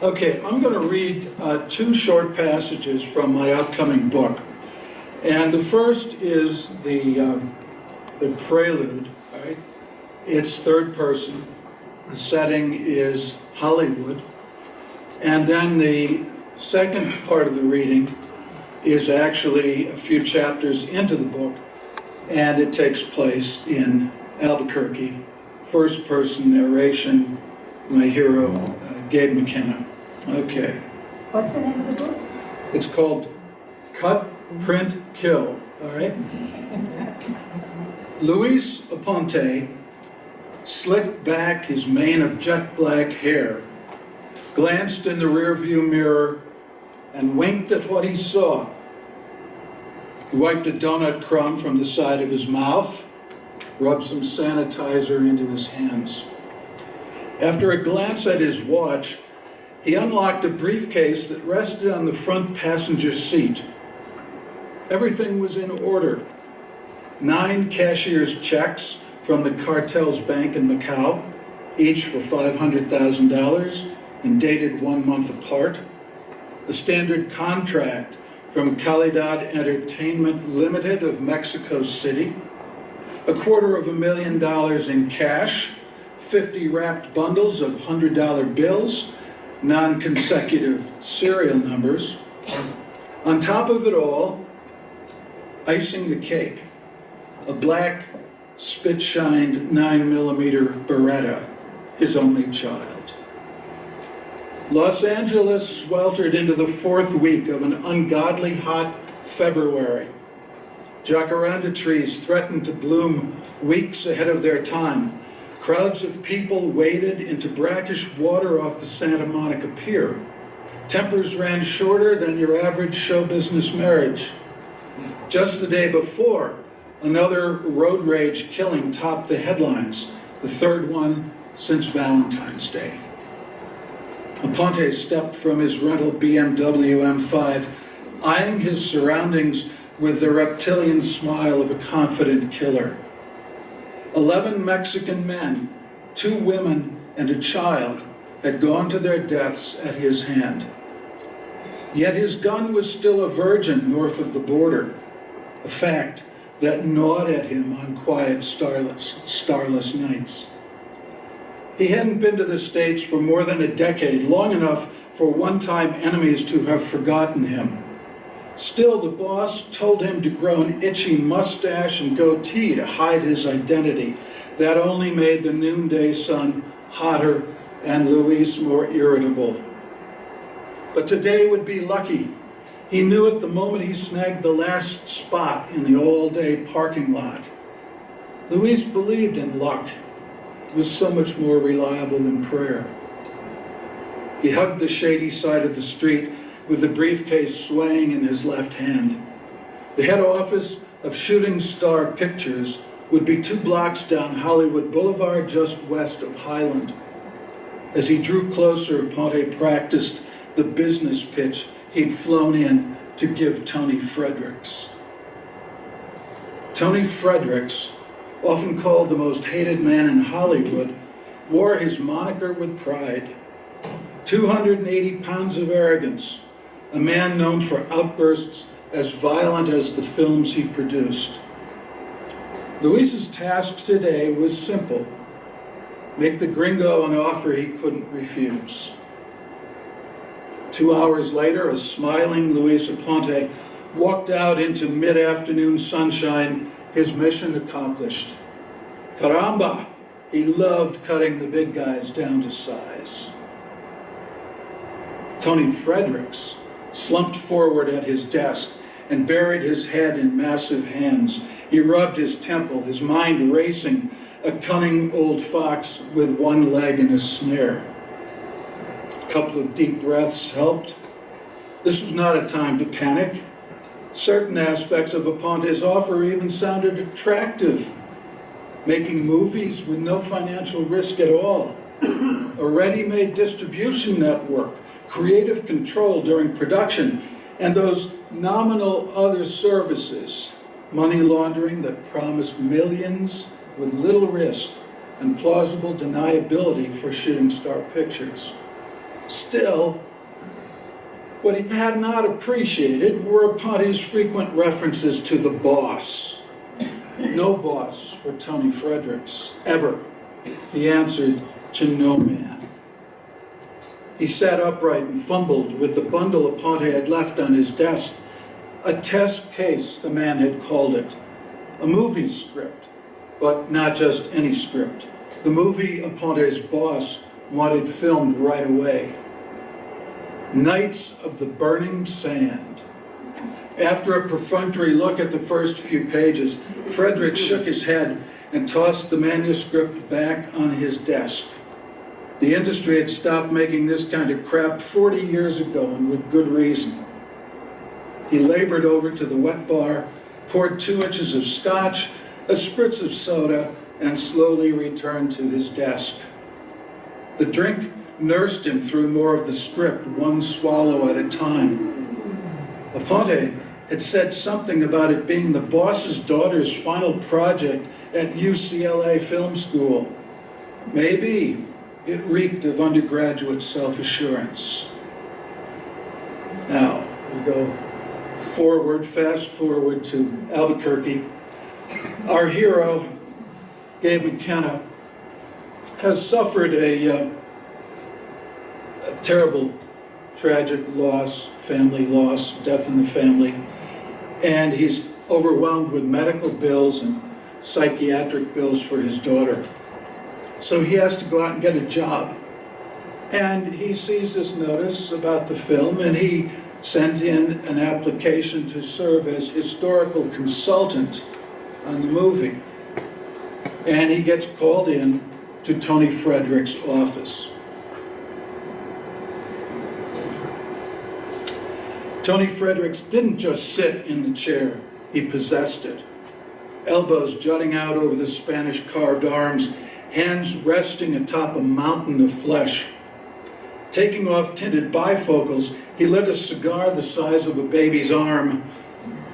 Okay, I'm going to read two short passages from my upcoming book. And the first is the prelude, right? It's third person. The setting is Hollywood. And then the second part of the reading is actually a few chapters into the book, and it takes place in Albuquerque. First person narration, my hero, Gabe McKenna. Okay. What's the name of the book? It's called Cut, Print, Kill, all right? Luis Aponte slicked back his mane of jet black hair, glanced in the rearview mirror, and winked at what he saw. He wiped a donut crumb from the side of his mouth, rubbed some sanitizer into his hands. After a glance at his watch, he unlocked a briefcase that rested on the front passenger seat. Everything was in order. 9 cashier's checks from the cartel's bank in Macau, each for $500,000 and dated 1 month apart. A standard contract from Calidad Entertainment Limited of Mexico City. $250,000 in cash, 50 wrapped bundles of $100 bills, non-consecutive serial numbers. On top of it all, icing the cake, a black spit-shined 9mm Beretta, his only child. Los Angeles sweltered into the 4th week of an ungodly hot February. Jacaranda trees threatened to bloom weeks ahead of their time. Crowds of people waded into brackish water off the Santa Monica Pier. Tempers ran shorter than your average show business marriage. Just the day before, another road rage killing topped the headlines, the third one since Valentine's Day. Aponte stepped from his rental BMW M5, eyeing his surroundings with the reptilian smile of a confident killer. 11 Mexican men, 2 women, and a child had gone to their deaths at his hand. Yet his gun was still a virgin north of the border, a fact that gnawed at him on quiet, starless nights. He hadn't been to the States for more than a decade, long enough for one-time enemies to have forgotten him. Still, the boss told him to grow an itchy mustache and goatee to hide his identity. That only made the noonday sun hotter and Luis more irritable. But today would be lucky. He knew it the moment he snagged the last spot in the all-day parking lot. Luis believed in luck. It was so much more reliable than prayer. He hugged the shady side of the street with the briefcase swaying in his left hand. The head office of Shooting Star Pictures would be 2 blocks down Hollywood Boulevard, just west of Highland. As he drew closer, Aponte practiced the business pitch he'd flown in to give Tony Fredericks. Tony Fredericks, often called the most hated man in Hollywood, wore his moniker with pride. 280 pounds of arrogance, a man known for outbursts as violent as the films he produced. Luis's task today was simple: make the gringo an offer he couldn't refuse. 2 hours later, a smiling Luis Aponte walked out into mid-afternoon sunshine, his mission accomplished. Caramba! He loved cutting the big guys down to size. Tony Fredericks slumped forward at his desk and buried his head in massive hands. He rubbed his temple, his mind racing, a cunning old fox with one leg in a snare. A couple of deep breaths helped. This was not a time to panic. Certain aspects of Aponte's offer even sounded attractive. Making movies with no financial risk at all. A ready-made distribution network, creative control during production, and those nominal other services, money laundering that promised millions with little risk and plausible deniability for Shooting Star Pictures. Still, what he had not appreciated were Aponte's frequent references to the boss. No boss for Tony Fredericks, ever. He answered to no man. He sat upright and fumbled with the bundle Aponte had left on his desk. A test case, the man had called it. A movie script, but not just any script. The movie Aponte's boss wanted filmed right away. Knights of the Burning Sand. After a perfunctory look at the first few pages, Frederick shook his head and tossed the manuscript back on his desk. The industry had stopped making this kind of crap 40 years ago, and with good reason. He labored over to the wet bar, poured 2 inches of scotch, a spritz of soda, and slowly returned to his desk. The drink nursed him through more of the script, one swallow at a time. Aponte had said something about it being the boss's daughter's final project at UCLA Film School. Maybe it reeked of undergraduate self-assurance. Now, we go fast forward to Albuquerque. Our hero, Gabe McKenna, has suffered a terrible, tragic loss, family loss, death in the family, and he's overwhelmed with medical bills and psychiatric bills for his daughter. So he has to go out and get a job. And he sees this notice about the film, and he sent in an application to serve as historical consultant on the movie. And he gets called in to Tony Frederick's office. Tony Fredericks didn't just sit in the chair, he possessed it. Elbows jutting out over the Spanish carved arms, hands resting atop a mountain of flesh. Taking off tinted bifocals, he lit a cigar the size of a baby's arm.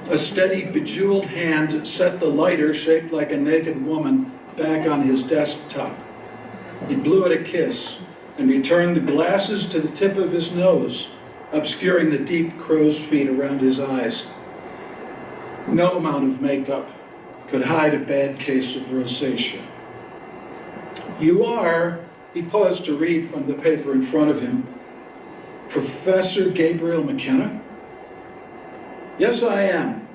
A steady, bejeweled hand set the lighter, shaped like a naked woman, back on his desktop. He blew it a kiss and returned the glasses to the tip of his nose, obscuring the deep crow's feet around his eyes. No amount of makeup could hide a bad case of rosacea. You are, he paused to read from the paper in front of him, Professor Gabriel McKenna? Yes, I am.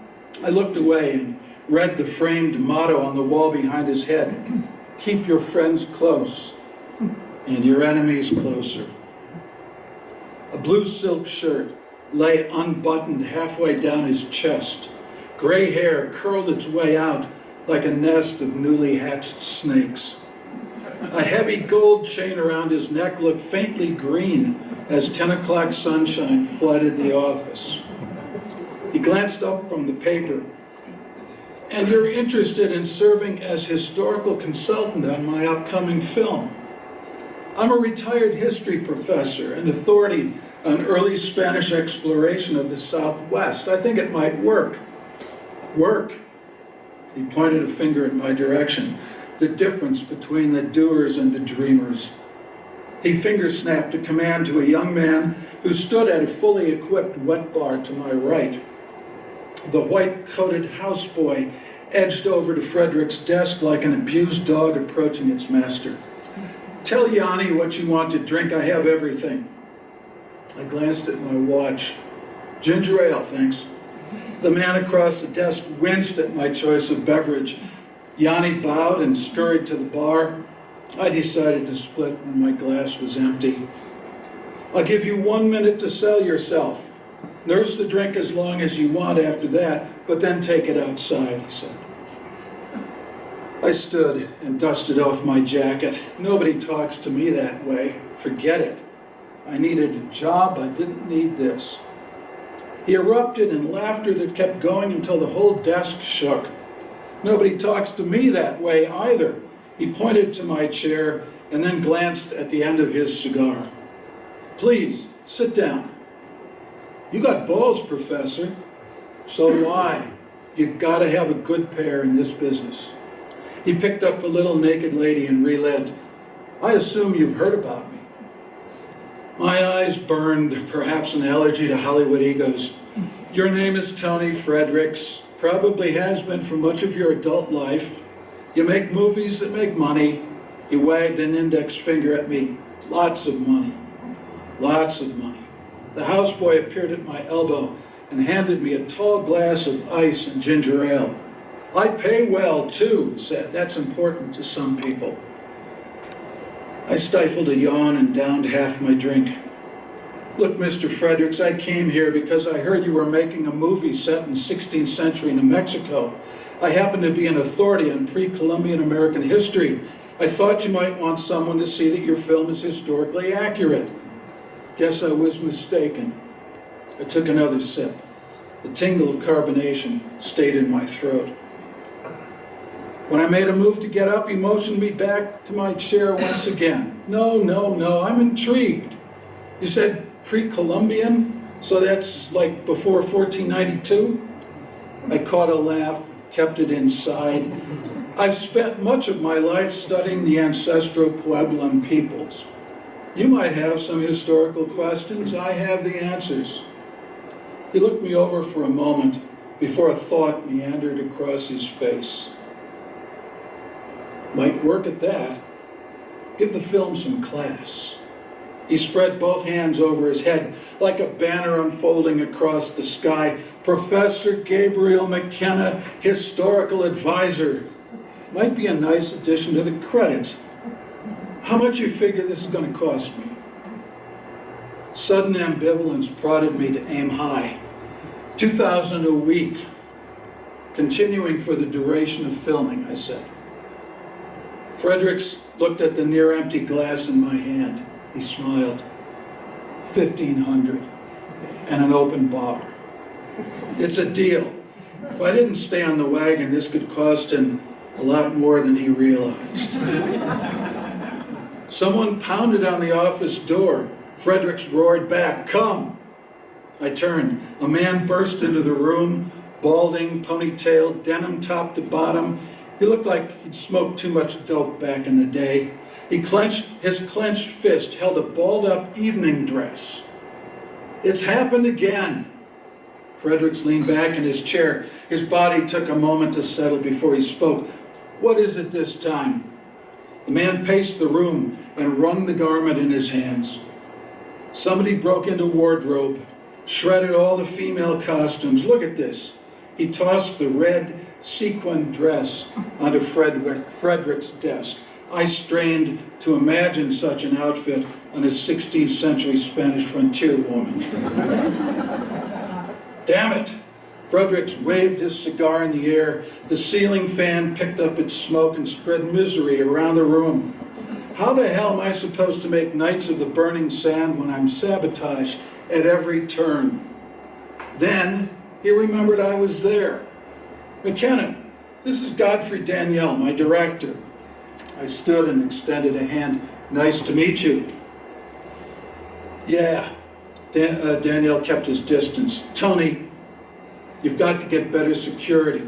I looked away and read the framed motto on the wall behind his head. Keep your friends close and your enemies closer. A blue silk shirt lay unbuttoned halfway down his chest. Gray hair curled its way out like a nest of newly hatched snakes. A heavy gold chain around his neck looked faintly green as 10 o'clock sunshine flooded the office. He glanced up from the paper. And you're interested in serving as historical consultant on my upcoming film. I'm a retired history professor and authority on early Spanish exploration of the Southwest. I think it might work. Work? He pointed a finger in my direction. The difference between the doers and the dreamers. He finger-snapped a command to a young man who stood at a fully equipped wet bar to my right. The white-coated houseboy edged over to Frederick's desk like an abused dog approaching its master. Tell Yanni what you want to drink. I have everything. I glanced at my watch. Ginger ale, thanks. The man across the desk winced at my choice of beverage. Yanni bowed and scurried to the bar. I decided to split when my glass was empty. I'll give you 1 minute to sell yourself. Nurse the drink as long as you want after that, but then take it outside, he said. I stood and dusted off my jacket. Nobody talks to me that way. Forget it. I needed a job. I didn't need this. He erupted in laughter that kept going until the whole desk shook. Nobody talks to me that way either. He pointed to my chair and then glanced at the end of his cigar. Please, sit down. You got balls, Professor. So do I. You gotta have a good pair in this business. He picked up the little naked lady and relit. I assume you've heard about me. My eyes burned, perhaps an allergy to Hollywood egos. Your name is Tony Fredericks, probably has been for much of your adult life. You make movies that make money. He wagged an index finger at me. Lots of money. Lots of money. The houseboy appeared at my elbow and handed me a tall glass of ice and ginger ale. I pay well, too, he said. That's important to some people. I stifled a yawn and downed half my drink. Look, Mr. Fredericks, I came here because I heard you were making a movie set in 16th century New Mexico. I happen to be an authority on pre-Columbian American history. I thought you might want someone to see that your film is historically accurate. Guess I was mistaken. I took another sip. The tingle of carbonation stayed in my throat. When I made a move to get up, he motioned me back to my chair once again. No, I'm intrigued. You said pre-Columbian? So that's like before 1492? I caught a laugh, kept it inside. I've spent much of my life studying the ancestral Puebloan peoples. You might have some historical questions. I have the answers. He looked me over for a moment before a thought meandered across his face. Might work at that. Give the film some class. He spread both hands over his head like a banner unfolding across the sky. Professor Gabriel McKenna, historical advisor. Might be a nice addition to the credits. How much you figure this is going to cost me? Sudden ambivalence prodded me to aim high. $2,000 a week. Continuing for the duration of filming, I said. Fredericks looked at the near-empty glass in my hand. He smiled. $1,500 and an open bar. It's a deal. If I didn't stay on the wagon, this could cost him a lot more than he realized. Someone pounded on the office door. Fredericks roared back, "Come!" I turned. A man burst into the room, balding, ponytailed, denim top to bottom. He looked like he'd smoked too much dope back in the day. His clenched fist held a balled-up evening dress. "It's happened again." Fredericks leaned back in his chair. His body took a moment to settle before he spoke. "What is it this time?" The man paced the room and wrung the garment in his hands. Somebody broke into wardrobe, shredded all the female costumes. Look at this. He tossed the red sequin dress onto Frederick's desk. I strained to imagine such an outfit on a 16th century Spanish frontier woman. Damn it! Fredericks waved his cigar in the air. The ceiling fan picked up its smoke and spread misery around the room. How the hell am I supposed to make Knights of the Burning Sand when I'm sabotaged at every turn? Then he remembered I was there. "McKenna, this is Godfrey Danielle, my director." I stood and extended a hand. "Nice to meet you." "Yeah." Danielle kept his distance. "Tony, you've got to get better security.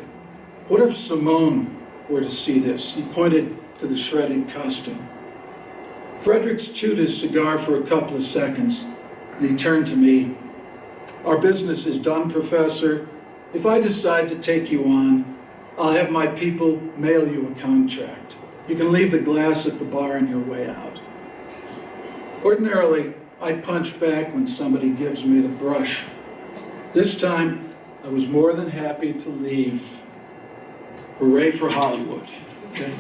What if Simone were to see this?" He pointed to the shredded costume. Fredericks chewed his cigar for a couple of seconds, and he turned to me. "Our business is done, Professor. If I decide to take you on, I'll have my people mail you a contract. You can leave the glass at the bar on your way out." Ordinarily, I punch back when somebody gives me the brush. This time, I was more than happy to leave. Hooray for Hollywood. Okay.